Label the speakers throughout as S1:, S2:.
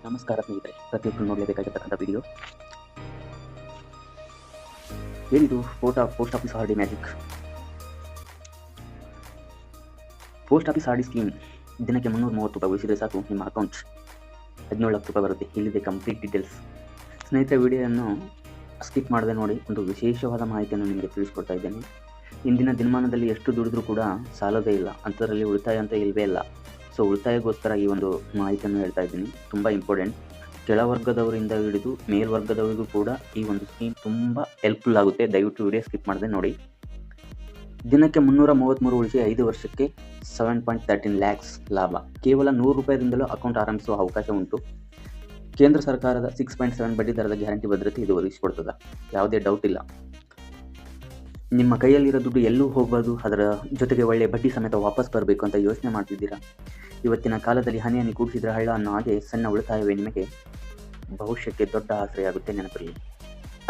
S1: ನಮಸ್ಕಾರ ಸ್ನೇಹಿತರೆ, ಪ್ರತಿಯೊಬ್ಬರು ನೋಡಲೇಬೇಕಾಗಿರ್ತಕ್ಕಂಥ ವಿಡಿಯೋ ಏನಿದು post office R D magic. Post office R D scheme ದಿನಕ್ಕೆ 330 ರೂಪಾಯಿ ಉಳಿಸಿದರೆ ಸಾಕು ನಿಮ್ಮ ಅಕೌಂಟ್ 17 ಲಕ್ಷ ರೂಪಾಯಿ ಬರುತ್ತೆ. ಇಲ್ಲಿದೆ ಕಂಪ್ಲೀಟ್ ಡೀಟೇಲ್ಸ್. ಸ್ನೇಹಿತರೆ, ವಿಡಿಯೋವನ್ನು ಸ್ಕಿಪ್ ಮಾಡದೆ ನೋಡಿ, ಒಂದು ವಿಶೇಷವಾದ ಮಾಹಿತಿಯನ್ನು ನಿಮಗೆ ತಿಳಿಸ್ಕೊಡ್ತಾ ಇದ್ದೇನೆ. ಇಂದಿನ ದಿನಮಾನದಲ್ಲಿ ಎಷ್ಟು ದುಡಿದ್ರೂ ಕೂಡ ಸಾಲೋದೇ ಇಲ್ಲ, ಅಂಥದ್ರಲ್ಲಿ ಉಳಿತಾಯ ಅಂತ ಇಲ್ಲವೇ ಇಲ್ಲ. ಸೊ ಉಳಿತಾಯಕ್ಕೋಸ್ಕರ ಈ ಒಂದು ಮಾಹಿತಿಯನ್ನು ಹೇಳ್ತಾ ಇದ್ದೀನಿ, ತುಂಬ ಇಂಪಾರ್ಟೆಂಟ್. ಕೆಳವರ್ಗದವರಿಂದ ಹಿಡಿದು ಮೇಲ್ವರ್ಗದವರಿಗೂ ಕೂಡ ಈ ಒಂದು ಸ್ಕೀಮ್ ತುಂಬ ಹೆಲ್ಪ್ಫುಲ್ ಆಗುತ್ತೆ. ದಯವಿಟ್ಟು ವಿಡಿಯೋ ಸ್ಕಿಪ್ ಮಾಡದೆ ನೋಡಿ. ದಿನಕ್ಕೆ 333 ಉಳಿಸಿ 5 ವರ್ಷಕ್ಕೆ 7.13 ಲ್ಯಾಕ್ಸ್ ಲಾಭ. ಕೇವಲ 100 ರೂಪಾಯಿಯಿಂದಲೂ ಅಕೌಂಟ್ ಆರಂಭಿಸುವ ಅವಕಾಶ ಉಂಟು. ಕೇಂದ್ರ ಸರ್ಕಾರದ 6.7 ಬಡ್ಡಿ ದರದ ಗ್ಯಾರಂಟಿ ಭದ್ರತೆ ಇದು ಒದಗಿಸಿಕೊಡ್ತದೆ, ಯಾವುದೇ ಡೌಟ್ ಇಲ್ಲ. ನಿಮ್ಮ ಕೈಯಲ್ಲಿರೋ ದುಡ್ಡು ಎಲ್ಲೂ ಹೋಗಬಾರ್ದು, ಅದರ ಜೊತೆಗೆ ಒಳ್ಳೆ ಬಡ್ಡಿ ಸಮೇತ ವಾಪಸ್ ಬರಬೇಕು ಅಂತ ಯೋಚನೆ ಮಾಡ್ತಿದ್ದೀರಾ? ಇವತ್ತಿನ ಕಾಲದಲ್ಲಿ ಹನಿ ಕೂಡಿಸಿದ್ರೆ ಹಳ್ಳ ಅನ್ನೋ ಹಾಗೆ ಸಣ್ಣ ಉಳಿತಾಯವೇ ನಿಮಗೆ ಭವಿಷ್ಯಕ್ಕೆ ದೊಡ್ಡ ಆಸರೆಯಾಗುತ್ತೆ, ನೆನಪಿರಲಿ.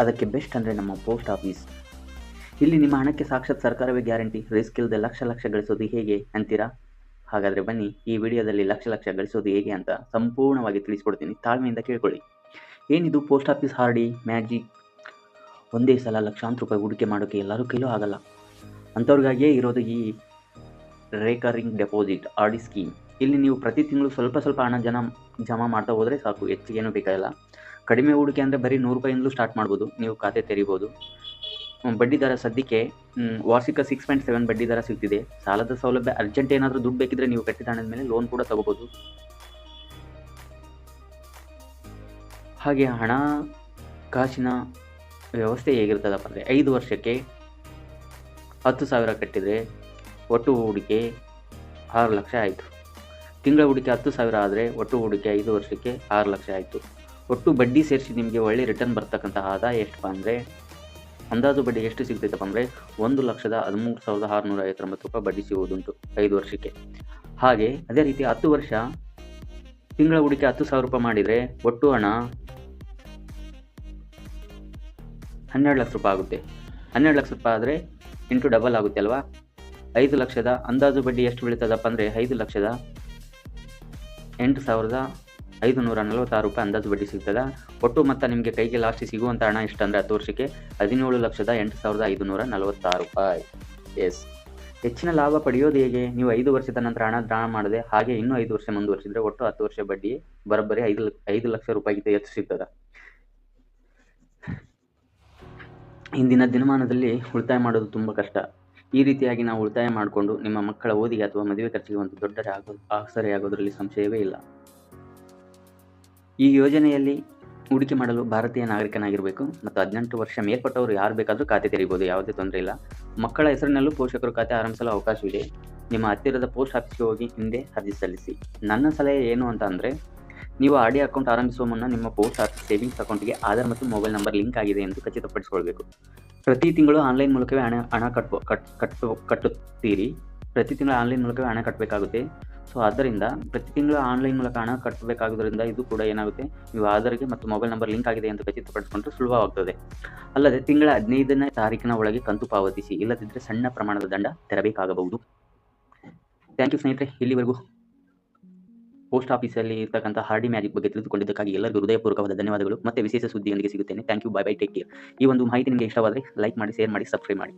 S1: ಅದಕ್ಕೆ ಬೆಸ್ಟ್ ಅಂದರೆ ನಮ್ಮ ಪೋಸ್ಟ್ ಆಫೀಸ್. ಇಲ್ಲಿ ನಿಮ್ಮ ಹಣಕ್ಕೆ ಸಾಕ್ಷಾತ್ ಸರ್ಕಾರವೇ ಗ್ಯಾರಂಟಿ. ರಿಸ್ಕ್ ಇಲ್ಲದೆ ಲಕ್ಷ ಗಳಿಸೋದು ಹೇಗೆ ಅಂತೀರಾ? ಹಾಗಾದರೆ ಬನ್ನಿ, ಈ ವಿಡಿಯೋದಲ್ಲಿ ಲಕ್ಷ ಗಳಿಸೋದು ಹೇಗೆ ಅಂತ ಸಂಪೂರ್ಣವಾಗಿ ತಿಳಿಸ್ಕೊಡ್ತೀನಿ. ತಾಳ್ಮೆಯಿಂದ ಕೇಳ್ಕೊಳ್ಳಿ. ಏನಿದು post office R D magic? ಒಂದೇ ಸಲ ಲಕ್ಷಾಂತರ ರೂಪಾಯಿ ಹೂಡಿಕೆ ಮಾಡೋಕ್ಕೆ ಎಲ್ಲರೂ ಕೈಲೂ ಆಗಲ್ಲ. ಅಂಥವ್ರಿಗಾಗಿಯೇ ಇರೋದು ಈ recurring deposit R D scheme. ಇಲ್ಲಿ ನೀವು ಪ್ರತಿ ತಿಂಗಳು ಸ್ವಲ್ಪ ಹಣ ಜಮಾ ಮಾಡ್ತಾ ಹೋದರೆ ಸಾಕು, ಹೆಚ್ಚಿಗೇನು ಬೇಕಾಗಿಲ್ಲ. ಕಡಿಮೆ ಹೂಡಿಕೆ ಅಂದರೆ ಬರೀ 100 ರೂಪಾಯಿಂದಲೂ ಸ್ಟಾರ್ಟ್ ಮಾಡ್ಬೋದು, ನೀವು ಖಾತೆ ತೆರಿಬೋದು. ಬಡ್ಡಿ ದರ ಸದ್ಯಕ್ಕೆ ವಾರ್ಷಿಕ 6.7 ಬಡ್ಡಿ ದರ ಸಿಗ್ತಿದೆ. ಸಾಲದ ಸೌಲಭ್ಯ ಅರ್ಜೆಂಟ್ ಏನಾದರೂ ದುಡ್ಡು ಬೇಕಿದ್ರೆ ನೀವು ಕಟ್ಟಿದ ಹಣದ ಮೇಲೆ ಲೋನ್ ಕೂಡ ತಗೋಬೋದು. ಹಾಗೆ ಹಣಕಾಸಿನ ವ್ಯವಸ್ಥೆ ಹೇಗಿರ್ತದಪ್ಪ ಅಂದರೆ, 5 ವರ್ಷಕ್ಕೆ 10,000 ಕಟ್ಟಿದರೆ ಒಟ್ಟು ಹೂಡಿಕೆ 6 ಲಕ್ಷ ಆಯಿತು. ತಿಂಗಳ ಹೂಡಿಕೆ 10,000 ಆದರೆ ಒಟ್ಟು ಹೂಡಿಕೆ 5 ವರ್ಷಕ್ಕೆ 6 ಲಕ್ಷ ಆಯಿತು. ಒಟ್ಟು ಬಡ್ಡಿ ಸೇರಿಸಿ ನಿಮಗೆ ಒಳ್ಳೆ ರಿಟರ್ನ್ ಬರ್ತಕ್ಕಂಥ ಆದಾಯ ಎಷ್ಟಪ್ಪ ಅಂದರೆ, ಅಂದಾಜು ಬಡ್ಡಿ ಎಷ್ಟು ಸಿಗ್ತೈತಪ್ಪ ಅಂದರೆ 1,13,659 ರೂಪಾಯಿ ಬಡ್ಡಿ ಸಿಗುವುದುಂಟು 5 ವರ್ಷಕ್ಕೆ. ಹಾಗೆ ಅದೇ ರೀತಿ 10 ವರ್ಷ ತಿಂಗಳ ಹೂಡಿಕೆ 10,000 ರೂಪಾಯಿ ಮಾಡಿದರೆ ಒಟ್ಟು ಹಣ 12 ಲಕ್ಷ ರೂಪಾಯಿ ಆಗುತ್ತೆ. 12 ಲಕ್ಷ ರೂಪಾಯಿ ಆದರೆ ಇಂಟು ಡಬಲ್ ಆಗುತ್ತೆ ಅಲ್ವಾ? 5 ಲಕ್ಷದ ಅಂದಾಜು ಬಡ್ಡಿ ಎಷ್ಟು ಬೀಳ್ತದಪ್ಪ ಅಂದರೆ 5,08,546 ರೂಪಾಯಿ ಅಂದಾಜು ಬಡ್ಡಿ ಸಿಗ್ತದೆ. ಒಟ್ಟು ಮತ್ತು ನಿಮಗೆ ಕೈಗೆ ಲಾಸ್ಟ್ ಸಿಗುವಂಥ ಹಣ ಎಷ್ಟು ಅಂದರೆ 10 ವರ್ಷಕ್ಕೆ 17,08,546 ರೂಪಾಯಿ. ಎಸ್, ಹೆಚ್ಚಿನ ಲಾಭ ಪಡೆಯೋದು ಹೇಗೆ? ನೀವು 5 ವರ್ಷದ ನಂತರ ಹಣ ಡ್ರಾ ಮಾಡದೆ ಹಾಗೆ ಇನ್ನೂ 5 ವರ್ಷ ಮುಂದುವರಿಸಿದರೆ ಒಟ್ಟು 10 ವರ್ಷ ಬಡ್ಡಿ ಬರೋಬ್ಬರಿ 5 ಲಕ್ಷ ರೂಪಾಯಿಗಿಂತ ಹೆಚ್ಚು ಸಿಗ್ತದೆ. ಇಂದಿನ ದಿನಮಾನದಲ್ಲಿ ಉಳಿತಾಯ ಮಾಡೋದು ತುಂಬ ಕಷ್ಟ. ಈ ರೀತಿಯಾಗಿ ನಾವು ಉಳಿತಾಯ ಮಾಡಿಕೊಂಡು ನಿಮ್ಮ ಮಕ್ಕಳ ಓದಿಗೆ ಅಥವಾ ಮದುವೆ ಖರ್ಚಿಗೆ ಒಂದು ದೊಡ್ಡ ಆಸರೆಯಾಗೋದ್ರಲ್ಲಿ ಸಂಶಯವೇ ಇಲ್ಲ. ಈ ಯೋಜನೆಯಲ್ಲಿ ಹೂಡಿಕೆ ಮಾಡಲು ಭಾರತೀಯ ನಾಗರಿಕನಾಗಿರಬೇಕು ಮತ್ತು 18 ವರ್ಷ ಮೇಲ್ಪಟ್ಟವರು ಯಾರು ಬೇಕಾದರೂ ಖಾತೆ ತೆರೀಬೋದು, ಯಾವುದೇ ತೊಂದರೆ ಇಲ್ಲ. ಮಕ್ಕಳ ಹೆಸರಿನಲ್ಲೂ ಪೋಷಕರು ಖಾತೆ ಆರಂಭಿಸಲು ಅವಕಾಶವಿದೆ. ನಿಮ್ಮ ಹತ್ತಿರದ ಪೋಸ್ಟ್ ಆಫೀಸ್ಗೆ ಹೋಗಿ ಹಿಂದೆ ಅರ್ಜಿ ಸಲ್ಲಿಸಿ. ನನ್ನ ಸಲಹೆ ಏನು ಅಂತ ಅಂದರೆ, ನೀವು ಆರ್ ಡಿ ಅಕೌಂಟ್ ಆರಂಭಿಸುವ ಮುನ್ನ ನಿಮ್ಮ ಪೋಸ್ಟ್ ಆಫೀಸ್ ಸೇವಿಂಗ್ಸ್ ಅಕೌಂಟ್ಗೆ ಆಧಾರ್ ಮತ್ತು ಮೊಬೈಲ್ ನಂಬರ್ ಲಿಂಕ್ ಆಗಿದೆ ಎಂದು ಖಚಿತಪಡಿಸಿಕೊಳ್ಬೇಕು. ಪ್ರತಿ ತಿಂಗಳು ಆನ್ಲೈನ್ ಮೂಲಕವೇ ಹಣ ಕಟ್ಟುತ್ತೀರಿ. ಪ್ರತಿ ತಿಂಗಳು ಆನ್ಲೈನ್ ಮೂಲಕವೇ ಹಣ ಕಟ್ಟಬೇಕಾಗುತ್ತೆ. ಸೊ ಆದ್ದರಿಂದ ಪ್ರತಿ ತಿಂಗಳು ಆನ್ಲೈನ್ ಮೂಲಕ ಹಣ ಕಟ್ಟಬೇಕಾಗೋದ್ರಿಂದ ಇದು ಕೂಡ ಏನಾಗುತ್ತೆ, ನೀವು ಆಧಾರ್ಗೆ ಮತ್ತು ಮೊಬೈಲ್ ನಂಬರ್ ಲಿಂಕ್ ಆಗಿದೆ ಎಂದು ಖಚಿತಪಡಿಸಿಕೊಂಡ್ರೆ ಸುಲಭವಾಗ್ತದೆ. ಅಲ್ಲದೆ ತಿಂಗಳ 15ನೇ ತಾರೀಕಿನ ಒಳಗೆ ಕಂತು ಪಾವತಿಸಿ, ಇಲ್ಲದಿದ್ದರೆ ಸಣ್ಣ ಪ್ರಮಾಣದ ದಂಡ ತೆರಬೇಕಾಗಬಹುದು. ಥ್ಯಾಂಕ್ ಯು ಸ್ನೇಹಿತರೆ, ಇಲ್ಲಿವರೆಗೂ ಪೋಸ್ಟ್ ಆಫೀಸಲ್ಲಿ ಇರ್ತಕ್ಕಂಥ ಆರ್ ಡಿ ಮ್ಯಾಜಿಕ್ ಬಗ್ಗೆ ತಿಳಿದುಕೊಂಡಿದ್ದಕ್ಕಾಗಿ ಎಲ್ಲರಿಗೂ ಹೃದಯಪೂರ್ವಕವಾದ ಧನ್ಯವಾದಗಳು. ಮತ್ತೆ ವಿಶೇಷ ಸುದ್ದಿಯೊಂದಿಗೆ ಸಿಗುತ್ತೇನೆ. Thank you, bye take care. ಈ ಒಂದು ಮಾಹಿತಿ ನಿಮಗೆ ಇಷ್ಟವಾದರೆ ಲೈಕ್ ಮಾಡಿ, ಶೇರ್ ಮಾಡಿ, ಸಬ್ಸ್ಕ್ರೈಬ್ ಮಾಡಿ.